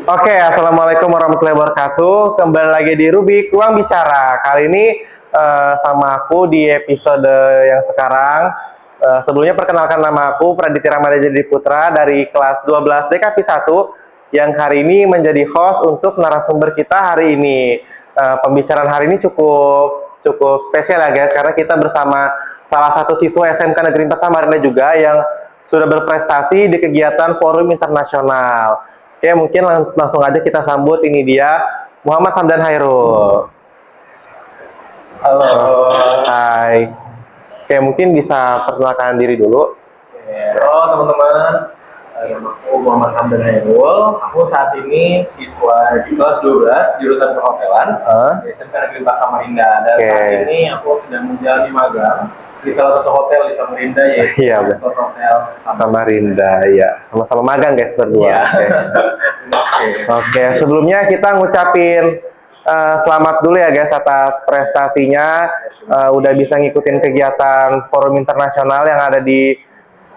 Oke, assalamualaikum warahmatullahi wabarakatuh. Kembali lagi di Rubik Ruang Bicara. Kali ini sama aku di episode yang sekarang. Sebelumnya perkenalkan nama aku Praditya Ramadhan Putra dari kelas 12 DKP 1 yang hari ini menjadi host untuk narasumber kita hari ini. Pembicaraan hari ini cukup spesial ya guys, karena kita bersama salah satu siswa SMK Negeri 4 Samarinda juga yang sudah berprestasi di kegiatan forum internasional. Oke, mungkin langsung aja kita sambut. Ini dia Muhammad Hamdan Hairul. Halo. Hai. Oke, mungkin bisa perkenalkan diri dulu. Halo teman-teman. Nama aku Muhammad Hamdan Hairul. Aku saat ini siswa di kelas 12 jurusan perhotelan di SMK Negeri 4 Samarinda. Dan saat ini aku sedang menjalani magang di salah satu hotel di Samarinda, yaitu Hotel Samarinda. Ya, sama-sama magang guys berdua. Iya. Oke, sebelumnya kita ngucapin selamat dulu ya guys atas prestasinya. Udah bisa ngikutin kegiatan forum internasional yang ada di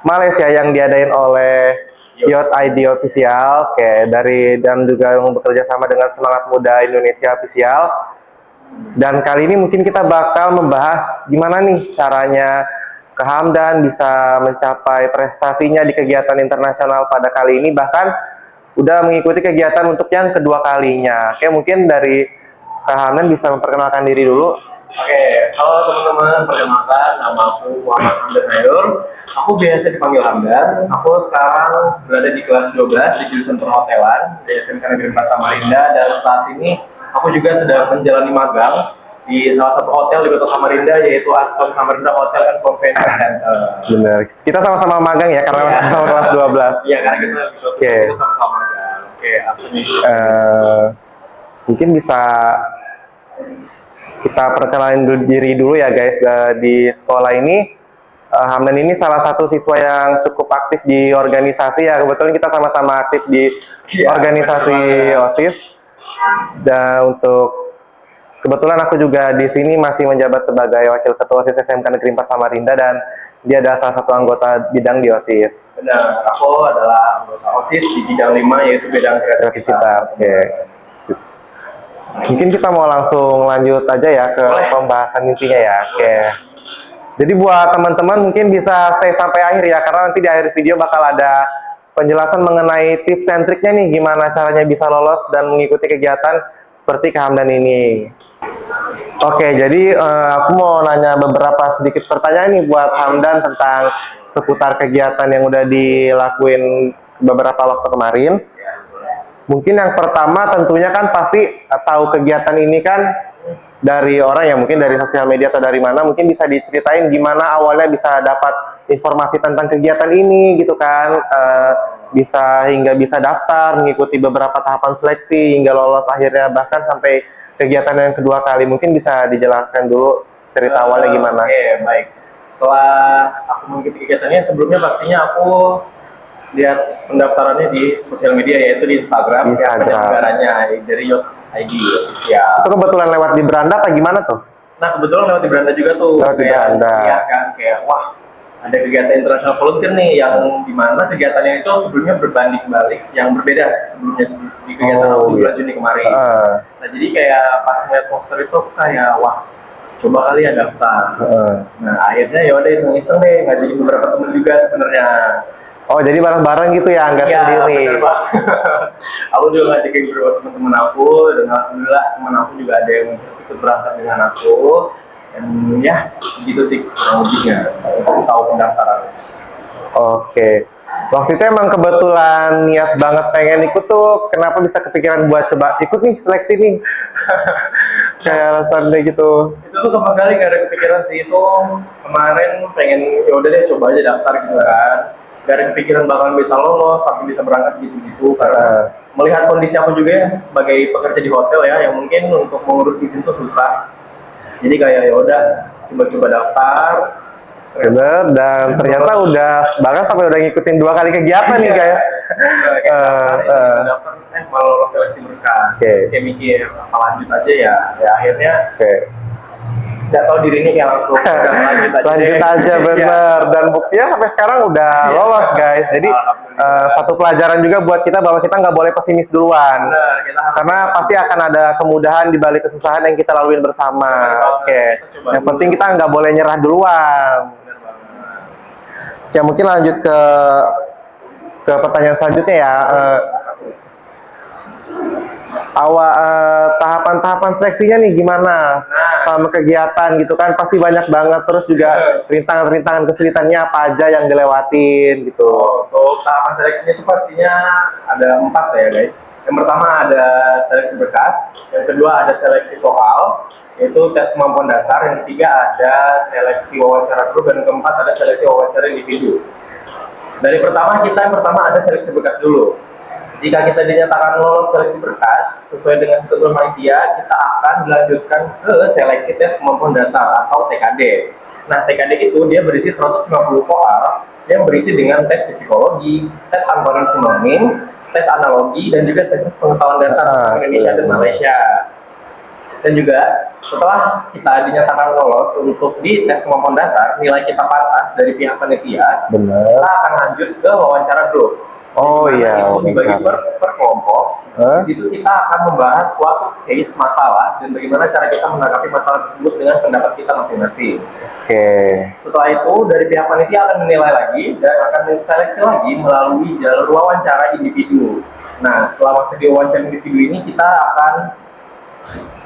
Malaysia yang diadain oleh Yacht ID Official. Oke, dan juga yang bekerja sama dengan Semangat Muda Indonesia Official. Dan kali ini mungkin kita bakal membahas gimana nih caranya Kak Hamdan bisa mencapai prestasinya di kegiatan internasional pada kali ini, bahkan udah mengikuti kegiatan untuk yang kedua kalinya. Oke, mungkin dari Kak Hamdan bisa memperkenalkan diri dulu. Oke, halo teman-teman, perkenalkan nama aku Muhammad Hamdan Hairul. Aku biasa dipanggil Hamdan. Aku sekarang berada di kelas 12 di jurusan perhotelan di SMK Negeri 4 Samarinda, dan saat ini aku juga sedang menjalani magang di salah satu hotel di Kota Samarinda, yaitu Aston Samarinda Hotel and Convention Center. Benar. Kita sama-sama magang ya, karena sama kelas 12. Iya, karena kita sama-sama magang. Oke, apa nih? Mungkin bisa kita perkenalin diri dulu ya guys. Di sekolah ini Hamdan ini salah satu siswa yang cukup aktif di organisasi ya. Kebetulan kita sama-sama aktif di organisasi OSIS. Dan kebetulan aku juga di sini masih menjabat sebagai wakil ketua OSIS SMK Negeri 4 Samarinda, dan dia adalah salah satu anggota bidang di OSIS. Benar, aku adalah anggota OSIS di bidang 5, yaitu bidang kreativitas. Oke. Mungkin kita mau langsung lanjut aja ya ke pembahasan intinya ya. Oke. Jadi buat teman-teman mungkin bisa stay sampai akhir ya, karena nanti di akhir video bakal ada penjelasan mengenai tips and triknya nih, gimana caranya bisa lolos dan mengikuti kegiatan seperti Kak Hamdan ini. Oke, jadi aku mau nanya beberapa sedikit pertanyaan nih buat Hamdan tentang seputar kegiatan yang udah dilakuin beberapa waktu kemarin. Mungkin yang pertama tentunya kan pasti tahu kegiatan ini kan dari orang yang mungkin dari sosial media atau dari mana. Mungkin bisa diceritain gimana awalnya bisa dapat informasi tentang kegiatan ini gitu kan, hingga bisa daftar, mengikuti beberapa tahapan seleksi hingga lolos akhirnya bahkan sampai kegiatan yang kedua kali. Mungkin bisa dijelaskan dulu cerita awalnya gimana. Oke, baik. Setelah aku mengikuti kegiatannya, sebelumnya pastinya aku lihat pendaftarannya di sosial media, yaitu di Instagram. Penyelenggaranya dari Yacht ID Official. Itu kebetulan lewat di beranda apa gimana tuh? Nah, kebetulan lewat di beranda juga tuh. Lewat di beranda. Iya kan, kayak wah, ada kegiatan internasional volunteer nih, yang dimana kegiatannya itu sebelumnya berbanding balik, yang berbeda sebelumnya di kegiatan aku di bulan Juni kemarin. Nah, jadi kayak pas ngeliat poster itu kayak wah, coba kali ya daftar. Nah, akhirnya ya udah iseng-iseng deh, ngajakin beberapa temen juga sebenarnya. Oh, jadi bareng-bareng gitu ya, nggak sendiri? Iya, bener banget. Aku juga ngajakin beberapa teman-teman aku, dan alhamdulillah teman aku juga ada yang ikut berangkat dengan aku. Dan ya, gitu sih kurang lebihnya, untuk tahu pendaftaran. Oke. Waktu itu emang kebetulan niat banget pengen ikut tuh, kenapa bisa kepikiran buat coba ikut nih seleksi nih? Kayak alasan deh gitu. Itu tuh sama sekali gak ada kepikiran sih, itu kemarin pengen ya udah deh coba aja daftar gitu kan. Gak ada kepikiran bakalan bisa lolos sampai bisa berangkat gitu-gitu, karena melihat kondisi aku juga ya, sebagai pekerja di hotel ya, yang mungkin untuk mengurus izin tuh susah. Jadi kayak ya udah coba-coba daftar. Bener, dan ternyata udah bahkan sampai udah ngikutin 2 kali kegiatan nih kayak. Daftar malah lolos seleksi berkas. Terus kayak mikir apa lanjut aja ya, akhirnya nggak tahu dirinya kayak langsung udah lanjut aja Lanjut deh. aja Iya. bener. Dan buktinya sampai sekarang udah lolos guys. Jadi satu pelajaran juga buat kita bahwa kita nggak boleh pesimis duluan. Bener, kita harus Karena pasti akan ada kemudahan di balik kesusahan yang kita laluin bersama. Oke. Yang penting kita nggak boleh nyerah duluan. bener banget. Ya mungkin lanjut ke pertanyaan selanjutnya ya. Tahapan-tahapan seleksinya nih gimana? Sama kegiatan gitu kan pasti banyak banget, terus juga rintangan-rintangan kesulitannya apa aja yang dilewatin gitu. Untuk tahapan seleksinya itu pastinya ada 4 ya guys. Yang pertama ada seleksi berkas, yang kedua ada seleksi soal, yaitu tes kemampuan dasar, yang ketiga ada seleksi wawancara grup, dan yang keempat ada seleksi wawancara individu. Dari yang pertama ada seleksi berkas dulu. Jika kita dinyatakan lolos seleksi berkas sesuai dengan ketentuan panitia, kita akan dilanjutkan ke seleksi tes kemampuan dasar atau TKD. Nah, TKD itu dia berisi 150 soal yang berisi dengan tes psikologi, tes kompetensi learning, tes analogi, dan juga tes pengetahuan dasar Indonesia dan Malaysia. Dan juga setelah kita dinyatakan lolos untuk di tes kemampuan dasar, nilai kita pantas dari pihak panitia, Bener. kita akan lanjut ke wawancara grup. Oh iya. Itu dibagi per kelompok. Di situ kita akan membahas suatu case masalah dan bagaimana cara kita menanggapi masalah tersebut dengan pendapat kita masing-masing. Oke. Setelah itu dari pihak panitia akan menilai lagi dan akan diseleksi lagi melalui jalur wawancara individu. Nah, setelah waktu di wawancara individu ini kita akan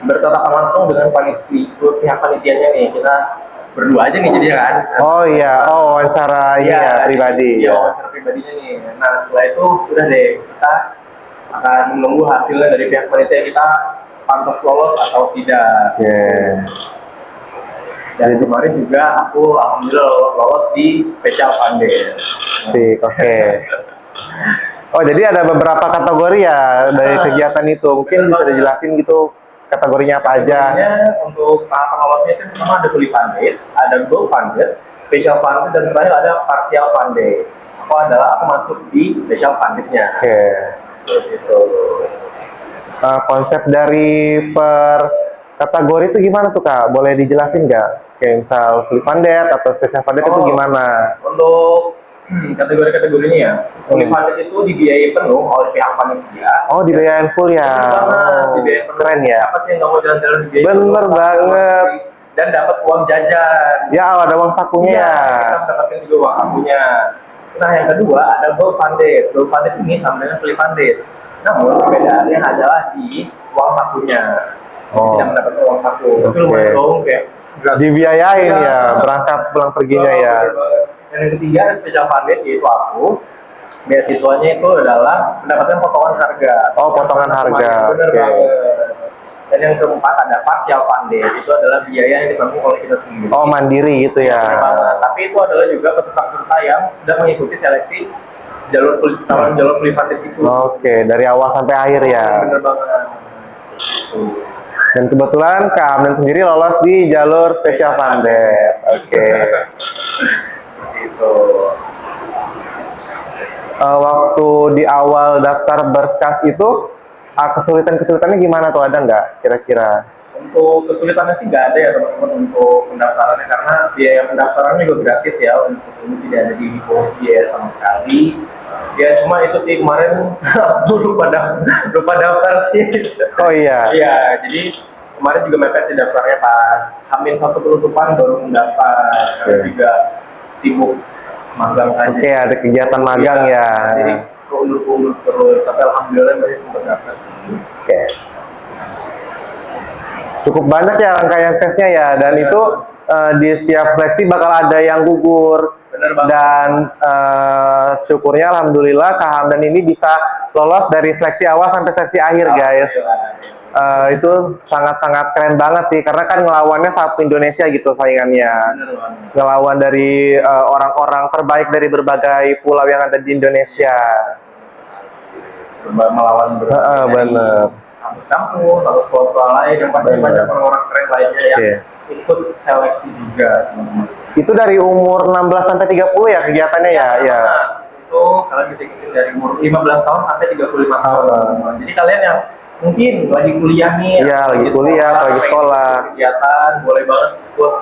bertatapan langsung dengan pihak panitianya nih. Kita berdua aja nih jadinya kan. Oh iya, wawancara ini ya pribadi. Iya, wawancara pribadinya nih. Nah, setelah itu udah deh, kita akan menunggu hasilnya dari pihak panitia kita pantas lolos atau tidak. Oke. Dan kemarin juga aku alhamdulillah lolos di Special Fund Day. Sip, oke. Oh, jadi ada beberapa kategori ya dari kegiatan itu. Mungkin bisa dijelasin gitu kategorinya apa aja. Untuk tahapan lolosnya itu pertama ada fully funded, ada gold funded, special funded, dan terakhir ada partial funded. Aku masuk di special fundednya. Oke. Gitu. Konsep dari per kategori itu gimana tuh Kak? Boleh dijelasin nggak? Kayak misal fully funded atau special funded itu gimana? Untuk kategori-kategorinya ya, fully funded itu dibiayai penuh oleh pihak panitia. Oh, dibiayain full ya? Dibiayai penuh. Keren ya? Apa sih yang nggak mau jalan-jalan dibiayai? Bener banget. Dan dapat uang jajan. Ya, ada uang sakunya ya. Kita mendapatkan juga uang sakunya. Nah, yang kedua ada gold funded. Gold funded ini sama dengan fully funded. Namun perbedaannya adalah di uang sakunya. Tidak mendapatkan uang saku. Tapi lumayan dong kayak gratis. Dibiayain ya, berangkat pulang perginya ya. Dan yang ketiga ada special funded, yaitu aku. Beasiswanya itu adalah mendapatkan potongan harga. Oh, potongan harga. Bener banget. Dan yang keempat ada partial funded, itu adalah biaya yang ditanggung oleh kita sendiri. Oh, mandiri gitu ya. Bener banget. Tapi itu adalah juga peserta-peserta yang sudah mengikuti seleksi jalur fully funded itu. Oke, dari awal sampai akhir ya. Bener banget. Dan kebetulan Kak Amdan sendiri lolos di jalur special funded. Oke. Gitu. Waktu di awal daftar berkas itu kesulitan-kesulitannya gimana tuh, ada nggak kira-kira? Untuk kesulitannya sih nggak ada ya teman-teman untuk pendaftarannya, karena biaya pendaftarannya juga gratis ya, untuk ini tidak ada di biaya sama sekali. Ya cuma itu sih kemarin aku lupa daftar sih. Oh iya. Iya, jadi kemarin juga mepet sih daftarnya pas Hamin 1 penutupan baru mendaftar. Karena juga sibuk magang aja. Oke, ada kegiatan magang ya. Jadi keundur terus, tapi alhamdulillah masih sempat daftar sih. Oke. Cukup banyak ya rangkaian tesnya ya, dan itu di setiap seleksi bakal ada yang gugur. Bener banget. Dan syukurnya alhamdulillah Kak Hamdan ini bisa lolos dari seleksi awal sampai seleksi akhir guys. Itu sangat-sangat keren banget sih, karena kan ngelawannya satu Indonesia gitu saingannya. Ngelawan dari orang-orang terbaik dari berbagai pulau yang ada di Indonesia. Melawan Bener. kampus-kampus atau sekolah-sekolah lain yang pasti banyak orang-orang keren lainnya yang ikut seleksi juga. Itu dari umur 16 sampai 30 ya kegiatannya ya? Ya. Itu kalian bisa ikutin dari umur 15 tahun sampai 35 tahun. Jadi kalian yang mungkin lagi kuliah nih, Iya, lagi kuliah atau lagi pengen sekolah. ikut kegiatan, boleh banget ikut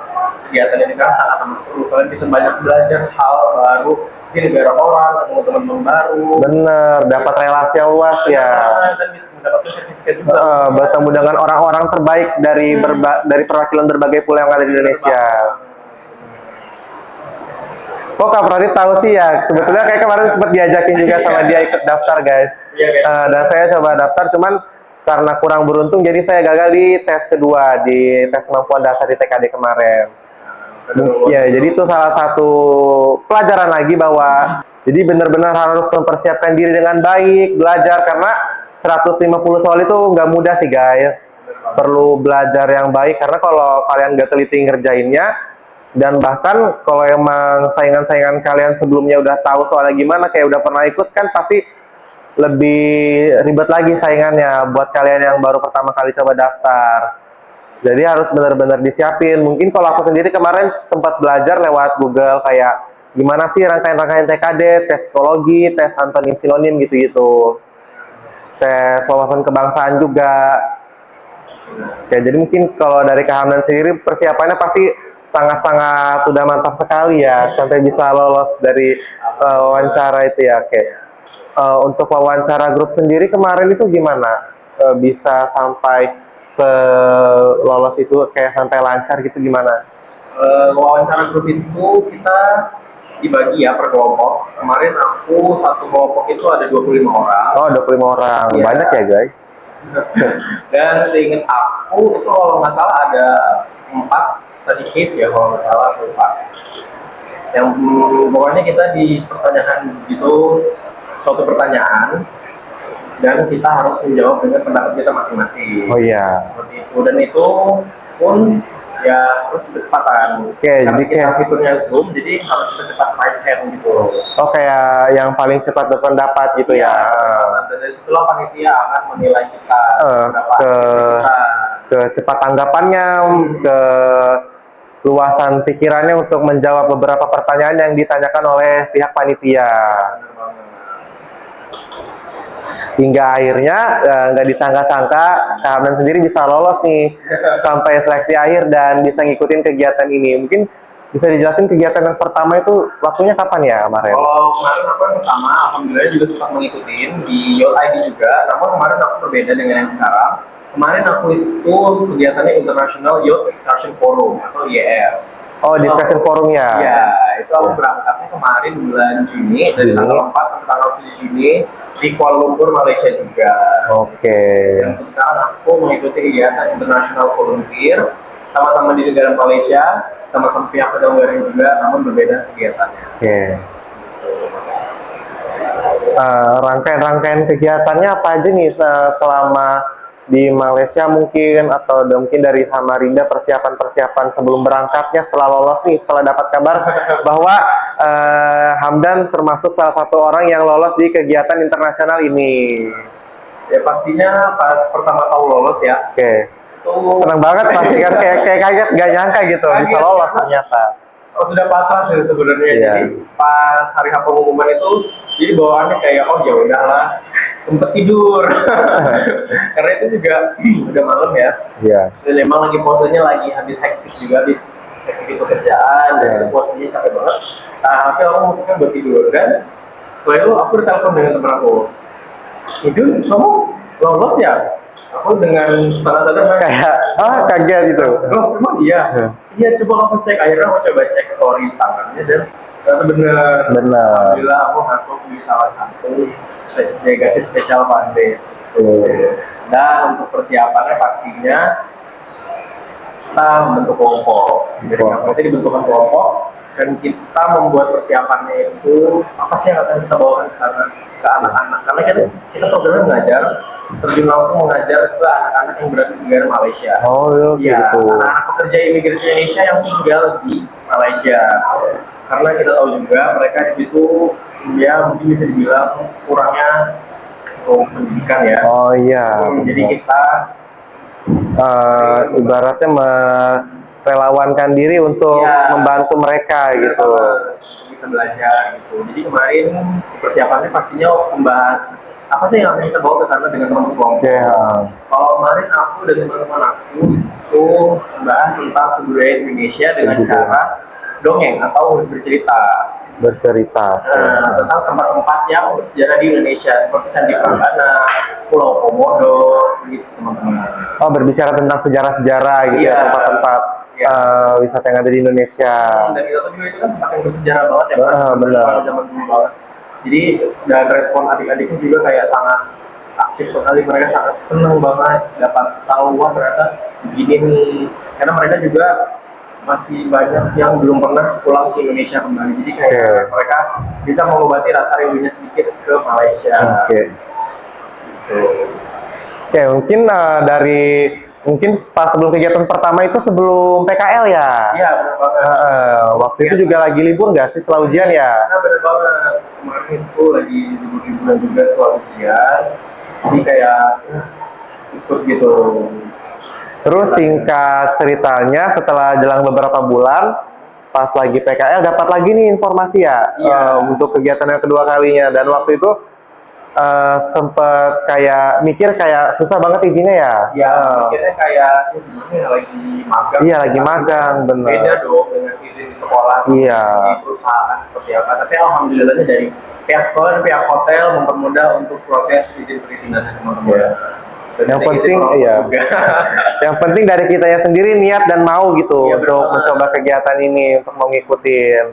kegiatan ini kan sangat amat seru. Kalian bisa banyak belajar hal baru di negara orang, ketemu teman-teman baru. Bener, dapat relasi yang luas ya. Dan bisa mendapatkan sertifikat juga. Bertemu dengan orang-orang terbaik dari perwakilan berbagai pulau yang ada di Indonesia. Kok Kak Pradit tahu sih ya? Sebetulnya kayak kemarin sempat diajakin juga sama dia ikut daftar guys. Iya, guys. Dan saya coba daftar, cuman karena kurang beruntung, jadi saya gagal di tes kedua, di tes kemampuan dasar di TKD kemarin. Ya, jadi itu salah satu pelajaran lagi bahwa jadi benar-benar harus mempersiapkan diri dengan baik, belajar karena 150 soal itu nggak mudah sih guys. Perlu belajar yang baik karena kalau kalian nggak teliti ngerjainnya, dan bahkan kalau emang saingan-saingan kalian sebelumnya udah tahu soalnya gimana, kayak udah pernah ikut kan, pasti lebih ribet lagi saingannya buat kalian yang baru pertama kali coba daftar. Jadi harus benar-benar disiapin. Mungkin kalau aku sendiri kemarin sempat belajar lewat Google kayak gimana sih rangkaian-rangkaian TKD, tes psikologi, tes antonim sinonim gitu-gitu. Tes wawasan kebangsaan juga. Ya, jadi mungkin kalau dari Kak Hamdan sendiri persiapannya pasti sangat-sangat sudah mantap sekali ya sampai bisa lolos dari wawancara itu ya. Oke. Untuk wawancara grup sendiri kemarin itu gimana? Bisa sampai lolos itu kayak sampai lancar gitu gimana? Wawancara grup itu kita dibagi ya per kelompok. Kemarin aku satu kelompok itu ada 25 orang. Oh, 25 orang. Iya. Banyak ya, guys? Dan seingat aku itu kalau nggak salah ada 4 study case ya kalau nggak salah, lupa. Yang pokoknya kita dipertanyakan gitu suatu pertanyaan dan kita harus menjawab dengan pendapat kita masing-masing. Oh iya. Seperti itu, dan itu pun ya harus kecepatan. Oke, jadi kayak fiturnya Zoom, jadi harus cepat raise hand gitu. Oh, kayak yang paling cepat berpendapat gitu ya. Dan dari situlah panitia akan menilai kita Cepat tanggapannya, ke luasan pikirannya untuk menjawab beberapa pertanyaan yang ditanyakan oleh pihak panitia. Hingga akhirnya nggak disangka-sangka Kak Hamdan sendiri bisa lolos nih sampai seleksi akhir dan bisa ngikutin kegiatan ini. Mungkin bisa dijelasin kegiatan yang pertama itu waktunya kapan ya kemarin? Kalau kemarin aku yang pertama, alhamdulillah juga sempat mengikuti di Youth ID juga. Namun kemarin aku berbeda dengan yang sekarang. Kemarin aku itu kegiatannya International Youth Excursion Forum atau IEF. Oh, discussion forumnya. Iya, itu aku berangkatnya kemarin bulan Juni dari tanggal 4 sampai tanggal 7 Juni di Kuala Lumpur, Malaysia juga. Oke. Dan sekarang aku mengikuti kegiatan International Volunteer sama-sama di negara Malaysia, sama-sama pihak penyelenggara juga, namun berbeda kegiatannya. Oke. Rangkaian-rangkaian kegiatannya apa aja nih selama di Malaysia mungkin, atau mungkin dari Samarinda persiapan-persiapan sebelum berangkatnya setelah lolos nih, setelah dapat kabar bahwa Hamdan termasuk salah satu orang yang lolos di kegiatan internasional ini. Ya pastinya pas pertama tahu lolos ya. Oke. Senang banget pasti kan, kayak kaget, gak nyangka gitu bisa lolos ternyata. Oh, sudah pasrah sih sebenarnya. Iya. Jadi pas hari pengumuman itu, jadi bawaannya kayak oh ya udahlah, sempet tidur karena itu juga udah malam ya. Iya. Dan emang lagi posenya lagi habis hektik juga, habis hektik itu kerjaan, dan itu posenya capek banget. Nah, hasil aku memutuskan buat tidur, dan setelah itu aku ditelepon dengan teman aku, tidur kamu lolos ya? Aku dengan setengah sadar Kayak kaget gitu. oh emang iya. Iya, coba kamu cek. Akhirnya aku coba cek story tangannya dan ternyata bener. Alhamdulillah aku masuk di salah satu delegasi spesial pandai. Dan untuk persiapannya pastinya kita membentuk kelompok. Jadi kita dibentukkan kelompok dan kita membuat persiapannya itu apa sih yang akan kita bawakan ke sana ke anak-anak. Karena kita programnya mengajar, terjun langsung mengajar ke anak-anak yang berada di negara Malaysia. Oh iya, Ya, gitu. anak-anak pekerja imigran Indonesia yang tinggal di Malaysia. Karena kita tahu juga mereka di situ ya mungkin bisa dibilang kurangnya untuk pendidikan ya. Oh iya. Jadi kita ibaratnya merelawankan diri untuk membantu mereka gitu. bisa belajar gitu. Jadi kemarin persiapannya pastinya membahas apa sih yang akan kita bawa ke sana dengan teman-teman. Kalau kemarin aku dan teman-teman aku itu membahas tentang kebudayaan Indonesia dengan cara dongeng atau bercerita. Tentang tempat-tempat yang bersejarah di Indonesia seperti Candi Prambanan, Pulau Komodo, gitu teman-teman. Oh, berbicara tentang sejarah-sejarah gitu ya, tempat-tempat wisata yang ada di Indonesia. Dan itu juga itu kan tempat yang bersejarah banget ya, benar. Zaman dulu banget. Jadi dan respon adik-adiknya juga kayak sangat aktif sekali, mereka sangat senang banget dapat tahu wah ternyata begini nih, karena mereka juga masih banyak yang belum pernah pulang ke Indonesia kembali, jadi kayak mereka bisa mengobati rasa rindunya sedikit ke Malaysia. Oke, mungkin mungkin pas sebelum kegiatan pertama itu sebelum PKL ya? Iya, benar banget. Waktu itu juga lagi libur nggak sih setelah ujian ya? Nah, benar banget. Kemarin itu lagi libur-liburan juga setelah ujian, jadi kayak ikut gitu. Terus singkat ceritanya setelah jelang beberapa bulan, pas lagi PKL dapat lagi nih informasi ya, untuk kegiatan yang kedua kalinya. Dan waktu itu sempet kayak mikir kayak susah banget izinnya ya. Iya, mikirnya kayak gimana lagi magang. Iya, lagi magang, bener. Beda dong dengan izin di sekolah, di perusahaan seperti apa. Tapi alhamdulillahnya dari pihak sekolah dan pihak hotel mempermudah untuk proses izin perizinan teman-teman. Yang penting yang penting dari kitanya sendiri niat dan mau gitu untuk mencoba kegiatan ini, untuk mau ngikutin.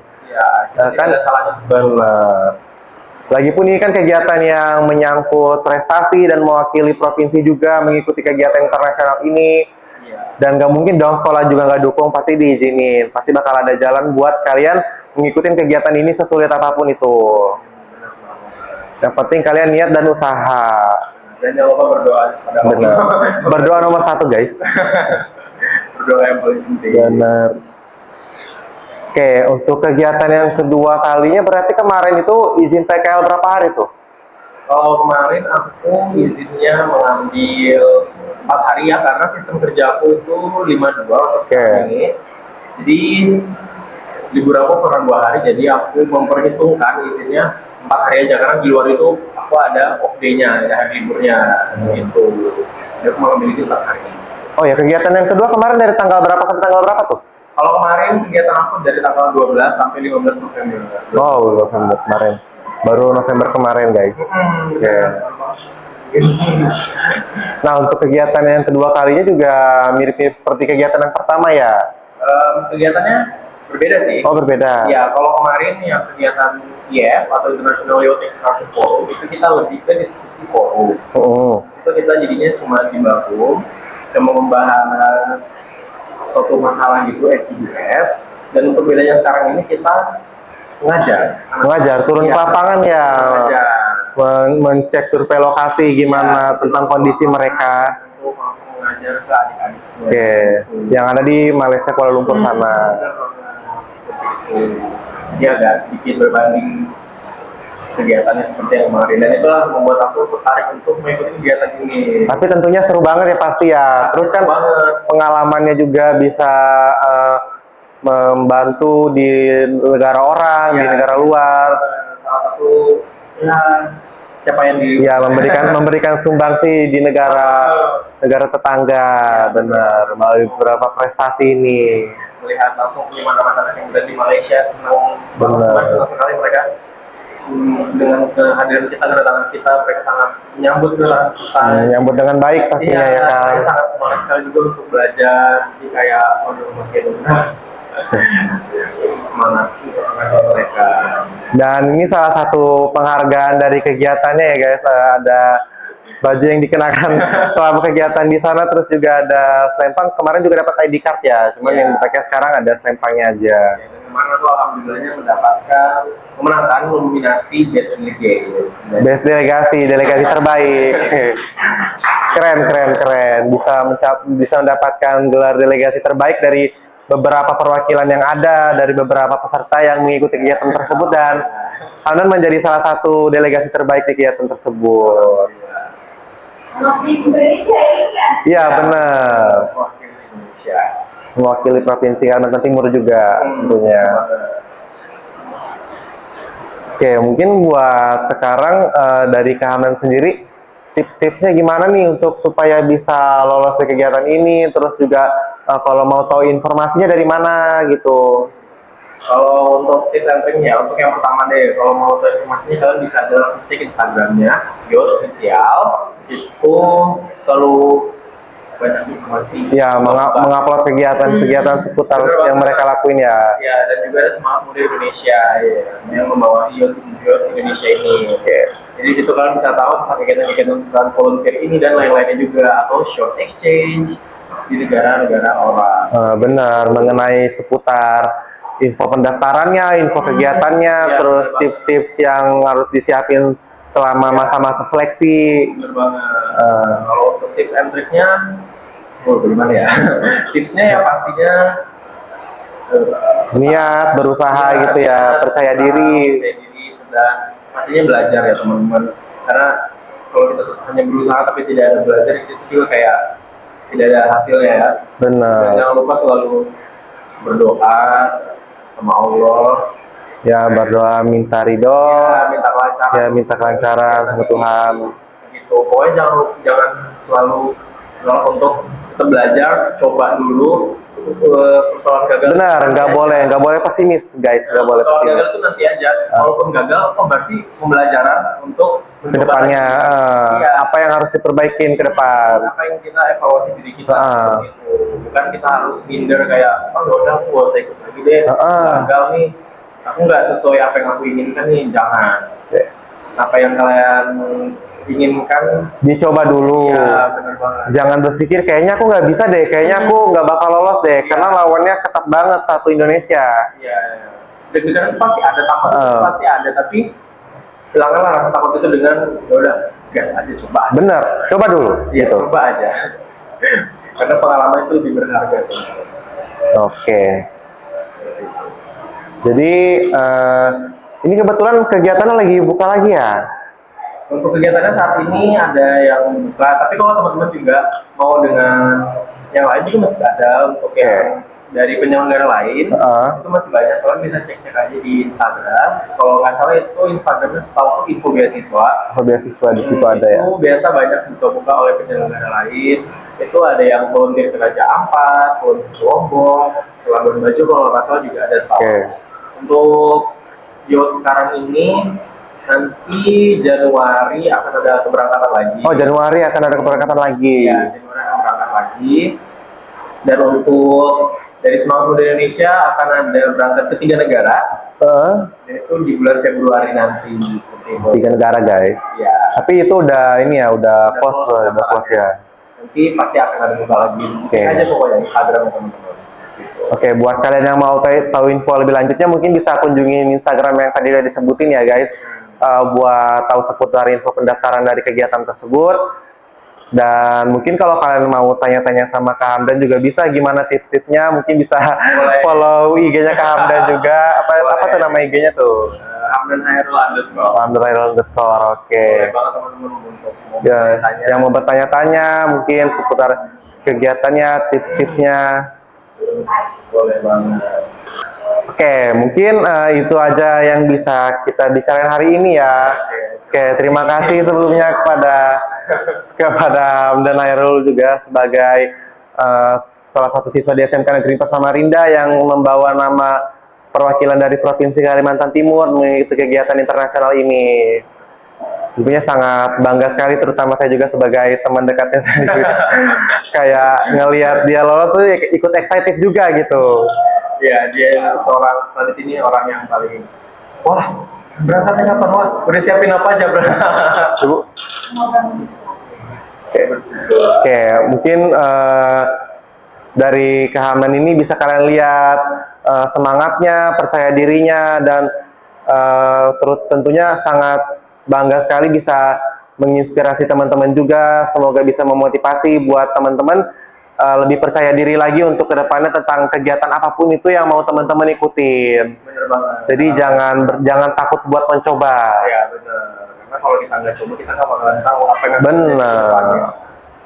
Kan benar. Lagipun ini kan kegiatan yang menyangkut prestasi dan mewakili provinsi juga, mengikuti kegiatan internasional ini. Dan nggak mungkin dong sekolah juga nggak dukung, pasti diizinin, pasti bakal ada jalan buat kalian mengikuti kegiatan ini sesulit apapun itu. Yang penting kalian niat dan usaha. Dan jangan lupa berdoa pada Allah. Berdoa nomor satu, guys. Berdoa yang paling penting. Benar. Oke, untuk kegiatan yang kedua kalinya berarti kemarin itu izin PKL berapa hari tuh? Kalau kemarin aku izinnya mengambil 4 hari ya, karena sistem kerja aku itu 5-2 untuk sekarang ini. Jadi libur aku kurang 2 hari, jadi aku memperhitungkan izinnya 4 hari aja, karena di luar itu aku ada off day-nya, ada hari liburnya gitu. Jadi aku mengambil izin 4 hari. Oh ya, kegiatan yang kedua kemarin dari tanggal berapa sampai tanggal berapa tuh? Kalau kemarin kegiatan aku dari tanggal 12 sampai 15 November. Oh, November kemarin. Baru November kemarin, guys. Nah, untuk kegiatan yang kedua kalinya juga mirip-mirip seperti kegiatan yang pertama ya? Kegiatannya berbeda sih. Oh, berbeda. Ya, kalau kemarin yang kegiatan IF atau International Youth Excursion Forum itu kita lebih ke diskusi forum. Itu kita jadinya cuma di Bakum dan membahas suatu masalah gitu, SDGs. Dan untuk bedanya sekarang ini kita mengajar, turun ke lapangan ya, mencek survei lokasi gimana tentang kondisi mereka. Untuk langsung mengajar ke adik-adik. Yang ada di Malaysia Kuala Lumpur sana. Dia agak sedikit berbanding kegiatannya seperti yang kemarin, dan itulah membuat aku tertarik untuk mengikuti kegiatan ini. Tapi tentunya seru banget ya pasti ya. Terus kan pengalamannya juga bisa membantu di negara orang, di negara luar. Salah satu capaian di memberikan sumbangsi di negara tetangga, benar, melalui beberapa prestasi ini. Melihat langsung anak-anak yang berada di Malaysia senang sekali mereka dengan kehadiran kita, kedatangan kita, mereka sangat menyambut kedatangan kita. Menyambut dengan baik pastinya ya kan. Sangat semangat sekali juga untuk belajar, jadi kayak makin semangat untuk mereka. Dan ini salah satu penghargaan dari kegiatannya ya guys, ada baju yang dikenakan selama kegiatan di sana, terus juga ada selempang. Kemarin juga dapat ID card ya, cuman yang dipakai sekarang ada selempangnya aja. Kemarin tuh alhamdulillahnya memenangkan nominasi Best Delegate. Delegasi terbaik. keren. Bisa mendapatkan gelar delegasi terbaik dari beberapa perwakilan yang ada, dari beberapa peserta yang mengikuti kegiatan tersebut, dan Hanan menjadi salah satu delegasi terbaik di kegiatan tersebut. Iya benar. Mewakili provinsi Kalimantan Timur juga tentunya. Oke, mungkin buat sekarang dari Kak Hamdan sendiri, tips-tipsnya gimana nih untuk supaya bisa lolos ke kegiatan ini, terus juga kalau mau tahu informasinya dari mana gitu. Kalau untuk tips and triknya, untuk yang pertama deh, kalau mau tahu informasinya kalian bisa aja langsung cek Instagramnya, Yot Official. Itu selalu banyak informasi. Ya, mengupload kegiatan-kegiatan seputar yang mereka lakuin ya. Ya, dan juga ada Semangat Muda Indonesia ya, yang membawahi Youth Indonesia ini. Oke. Jadi di situ kalian bisa tahu tentang kegiatan-kegiatan tentang volunteer ini dan lain-lainnya juga, atau short exchange di negara-negara orang. Benar, mengenai seputar info pendaftarannya, info kegiatannya, Ya, terus tips-tips yang harus disiapin selama masa-masa seleksi. Bener banget. Kalau untuk tips and triknya, gimana ya? Tipsnya ya pastinya Niat, berusaha gitu ya, percaya diri. dan pastinya belajar ya teman-teman. Karena kalau kita hanya berusaha tapi tidak ada belajar, itu juga kayak tidak ada hasilnya ya. Dan Benar. jangan lupa selalu berdoa sama Allah. Ya, berdoa minta ridho, Ya, minta kelancaran. ya minta kelancaran sama Tuhan. Gitu. Pokoknya jangan selalu menolak untuk tetap belajar, coba dulu. Persoalan gagal. Benar, nggak boleh pesimis guys, nggak boleh Persoalan gagal pesimis. itu nanti aja. Walaupun gagal, oh berarti pembelajaran untuk Kedepannya Iya. apa yang harus diperbaikin ke depan. Apa yang kita evaluasi diri kita seperti itu. Bukan kita harus minder kayak, oh udah aku gak usah ikut lagi deh. Gagal nih, aku nggak sesuai apa yang aku inginkan nih, jangan. Apa yang kalian inginkan, Dicoba dulu. ya benar banget. Jangan berpikir kayaknya aku nggak bisa deh, kayaknya aku nggak bakal lolos deh, karena lawannya ketat banget satu Indonesia. Iya. Dan pasti ada takut, pasti ada, tapi hilangkanlah rasa takut itu dengan ya udah gas aja, coba aja. Bener, coba dulu. Iya, Gitu. coba aja. Karena pengalaman itu lebih berharga. Oke. Jadi ini kebetulan kegiatannya lagi buka lagi ya. Untuk kegiatannya saat ini ada yang buka, tapi kalau teman-teman juga mau dengan yang lain juga masih ada untuk yang dari penyelenggara lain, itu masih banyak. Kalian bisa cek-cek aja di Instagram. Kalau nggak salah itu Instagramnya setahu aku info beasiswa. Oh, beasiswa di situ ada ya. Itu biasa banyak dibuka oleh penyelenggara lain. Itu ada yang volunteer ke Raja Ampat, volunteer ke Lombok, ke Labuan Bajo, kalau nggak salah juga ada setahu. Untuk Youth sekarang ini nanti Januari akan ada keberangkatan lagi. Oh, Januari akan ada keberangkatan lagi. Ya, Januari akan berangkat lagi. Dan untuk dari Semangat Muda Indonesia akan ada berangkat ke 3 negara. Yaitu di bulan Februari nanti. 3 negara guys. Ya. Tapi itu udah ini ya, udah close ya. Nanti pasti akan ada buka lagi. Cek aja pokoknya Instagram teman-teman. Oke, buat kalian yang mau tahu info lebih lanjutnya mungkin bisa kunjungin Instagram yang tadi udah disebutin ya guys. Buat tahu seputar info pendaftaran dari kegiatan tersebut. Dan mungkin kalau kalian mau tanya-tanya sama Kak Hamdan juga bisa gimana tips-tipsnya, mungkin bisa follow IG-nya Kak Hamdan juga. Apa tuh nama IG-nya tuh? Hamdan Hairul _ Hamdan Hairul _ oke. Banget teman-teman untuk Ya, yang mau bertanya-tanya mungkin seputar kegiatannya, tips-tipsnya. Boleh banget. Oke, mungkin itu aja yang bisa kita bicarain hari ini ya. Oke, terima kasih sebelumnya kepada Hamdan Hairul juga sebagai salah satu siswa di SMK Negeri 4 Samarinda yang membawa nama perwakilan dari Provinsi Kalimantan Timur mengikuti kegiatan internasional ini. Tentunya sangat bangga sekali, terutama saya juga sebagai teman dekatnya sendiri. Kayak ngelihat dia lolos tuh ikut excited juga gitu. Ya, dia seorang Radit ini orang yang paling wah, berangkatnya kapan, wah? Udah siapin apa aja, Bro? Coba. Oke, mungkin dari Kak Hamdan ini bisa kalian lihat semangatnya, percaya dirinya, dan terus tentunya sangat bangga sekali bisa menginspirasi teman-teman juga. Semoga bisa memotivasi buat teman-teman lebih percaya diri lagi untuk kedepannya tentang kegiatan apapun itu yang mau teman-teman ikutin. Bener banget. Jadi jangan takut buat mencoba. Ya bener. Karena kalau kita nggak coba kita nggak bakalan tahu apa yang Bener.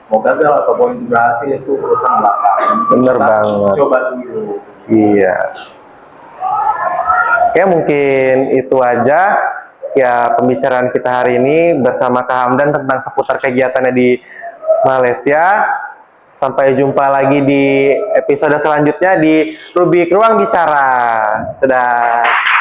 Mau gagal atau mau berhasil itu urusan belakang. Bener banget. Coba dulu. Iya. Oke, mungkin itu aja. ya pembicaraan kita hari ini bersama Kak Hamdan tentang seputar kegiatannya di Malaysia. Sampai jumpa lagi di episode selanjutnya di Rubik Ruang Bicara. Dadah.